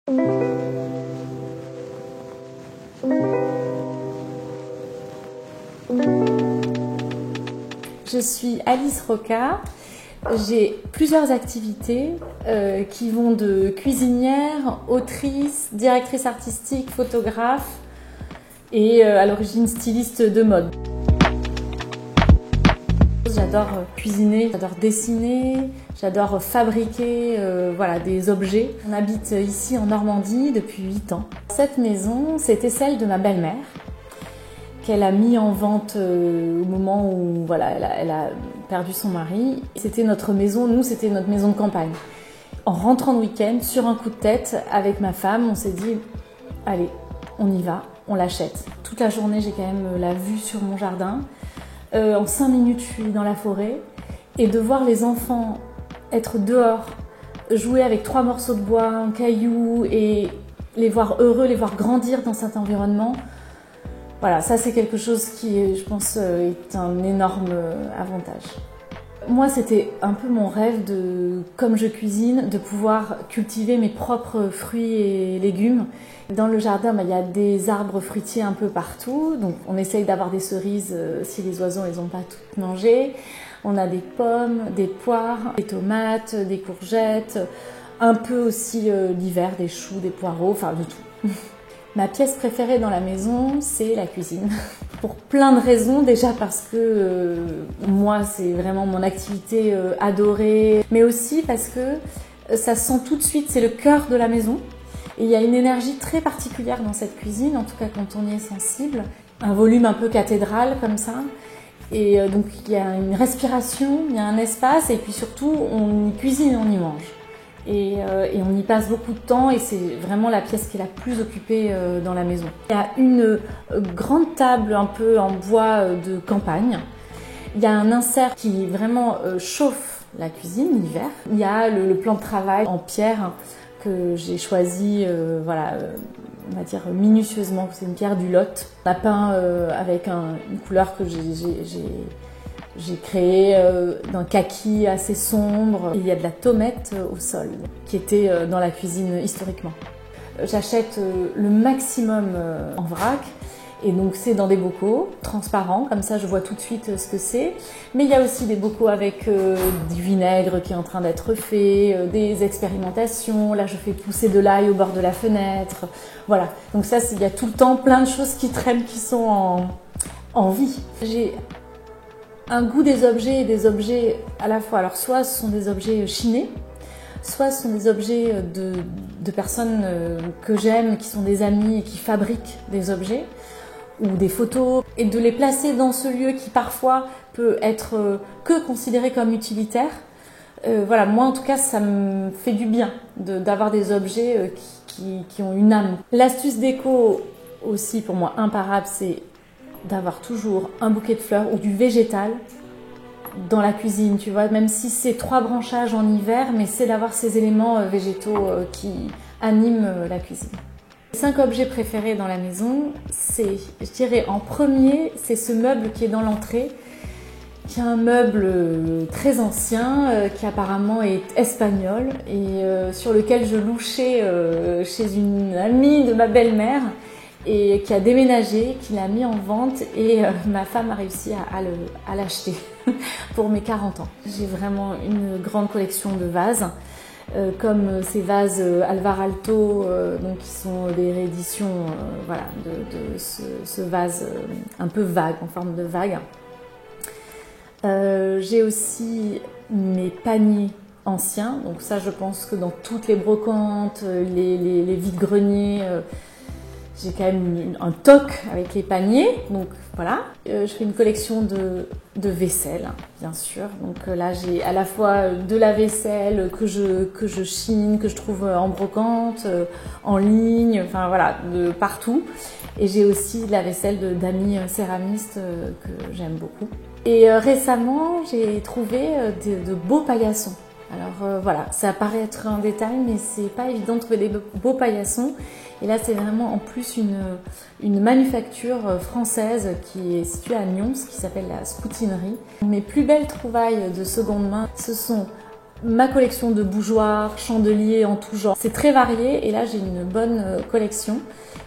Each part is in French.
Je suis Alice Roca. J'ai plusieurs activités qui vont de cuisinière, autrice, directrice artistique, photographe et à l'origine styliste de mode. J'adore cuisiner, j'adore dessiner, j'adore fabriquer des objets. On habite ici en Normandie depuis 8 ans. Cette maison, c'était celle de ma belle-mère qu'elle a mis en vente au moment où elle a perdu son mari. C'était notre maison, nous c'était notre maison de campagne. En rentrant de week-end, sur un coup de tête, avec ma femme, on s'est dit allez, on y va, on l'achète. Toute la journée, j'ai quand même la vue sur mon jardin. En 5 minutes, je suis dans la forêt. Et de voir les enfants être dehors, jouer avec 3 morceaux de bois, un caillou, et les voir heureux, les voir grandir dans cet environnement, voilà, ça c'est quelque chose qui, je pense, est un énorme avantage. Moi, c'était un peu mon rêve, comme je cuisine, de pouvoir cultiver mes propres fruits et légumes. Dans le jardin, il y a des arbres fruitiers un peu partout, donc on essaye d'avoir des cerises si les oiseaux ne les ont pas toutes mangées. On a des pommes, des poires, des tomates, des courgettes, un peu aussi l'hiver, des choux, des poireaux, enfin de tout. Ma pièce préférée dans la maison, c'est la cuisine. Pour plein de raisons, déjà parce que moi, c'est vraiment mon activité adorée, mais aussi parce que ça se sent tout de suite, c'est le cœur de la maison. Et il y a une énergie très particulière dans cette cuisine, en tout cas quand on y est sensible. Un volume un peu cathédral comme ça. Et donc il y a une respiration, il y a un espace, et puis surtout, on y cuisine, on y mange. Et on y passe beaucoup de temps et c'est vraiment la pièce qui est la plus occupée dans la maison. Il y a une grande table un peu en bois de campagne. Il y a un insert qui vraiment chauffe la cuisine l'hiver. Il y a le plan de travail en pierre que j'ai choisi on va dire minutieusement. C'est une pierre du Lot. On a peint avec une couleur que j'ai créé d'un kaki assez sombre. Il y a de la tomate au sol, qui était dans la cuisine historiquement. J'achète le maximum en vrac, et donc c'est dans des bocaux transparents, comme ça je vois tout de suite ce que c'est. Mais il y a aussi des bocaux avec du vinaigre qui est en train d'être fait, des expérimentations. Là je fais pousser de l'ail au bord de la fenêtre. Voilà, donc ça il y a tout le temps plein de choses qui traînent, qui sont en vie. J'ai un goût des objets et des objets à la fois. Alors soit ce sont des objets chinés, soit ce sont des objets de personnes que j'aime, qui sont des amis et qui fabriquent des objets, ou des photos, et de les placer dans ce lieu qui parfois peut être que considéré comme utilitaire. Moi en tout cas ça me fait du bien d'avoir des objets qui ont une âme. L'astuce déco aussi pour moi imparable, c'est d'avoir toujours un bouquet de fleurs ou du végétal dans la cuisine, tu vois, même si c'est 3 branchages en hiver, mais c'est d'avoir ces éléments végétaux qui animent la cuisine. Les 5 objets préférés dans la maison, c'est, je dirais en premier, c'est ce meuble qui est dans l'entrée, qui est un meuble très ancien, qui apparemment est espagnol, et sur lequel je louchais chez une amie de ma belle-mère, et qui a déménagé, qui l'a mis en vente, et ma femme a réussi à l'acheter pour mes 40 ans. J'ai vraiment une grande collection de vases, comme ces vases Alvar Aalto, qui sont des rééditions de ce vase un peu vague, en forme de vague. J'ai aussi mes paniers anciens, donc ça je pense que dans toutes les brocantes, les vides-greniers, j'ai quand même un toc avec les paniers, donc voilà. Je fais une collection de vaisselle, bien sûr. Donc là, j'ai à la fois de la vaisselle que je chine, que je trouve en brocante, en ligne, enfin voilà, de partout. Et j'ai aussi de la vaisselle d'amis céramistes que j'aime beaucoup. Et récemment, j'ai trouvé de beaux paillassons. Alors ça paraît être un détail, mais c'est pas évident de trouver des beaux paillassons. Et là, c'est vraiment en plus une manufacture française qui est située à Nyons, qui s'appelle la Scoutinerie. Mes plus belles trouvailles de seconde main, ce sont ma collection de bougeoirs, chandeliers en tout genre. C'est très varié et là j'ai une bonne collection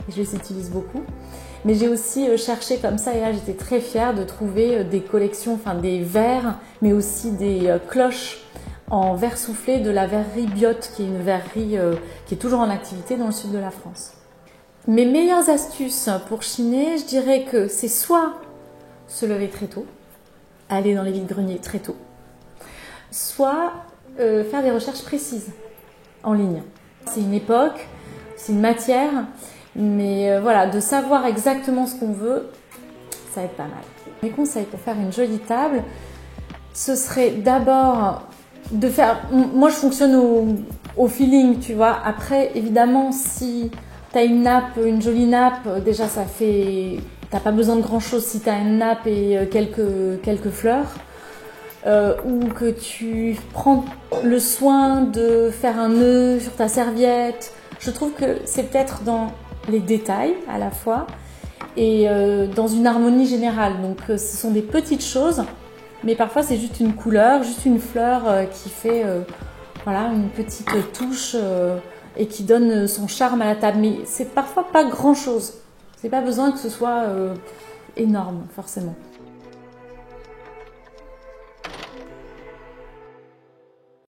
et je les utilise beaucoup. Mais j'ai aussi cherché comme ça et là j'étais très fière de trouver des collections, enfin des verres, mais aussi des cloches en verre soufflé de la verrerie Biot, qui est une verrerie qui est toujours en activité dans le sud de la France. Mes meilleures astuces pour chiner, je dirais que c'est soit se lever très tôt, aller dans les vides-greniers très tôt, soit faire des recherches précises en ligne. C'est une époque, c'est une matière, mais voilà, de savoir exactement ce qu'on veut, ça va être pas mal. Mes conseils pour faire une jolie table, ce serait d'abord de faire... Moi, je fonctionne au feeling, tu vois. Après, évidemment, si tu as une nappe, une jolie nappe, déjà, ça fait... T'as pas besoin de grand-chose si tu as une nappe et quelques fleurs. Ou que tu prends le soin de faire un nœud sur ta serviette. Je trouve que c'est peut-être dans les détails à la fois et dans une harmonie générale. Donc ce sont des petites choses, mais parfois c'est juste une couleur, juste une fleur qui fait voilà, une petite touche et qui donne son charme à la table. Mais c'est parfois pas grand-chose. C'est pas besoin que ce soit énorme forcément.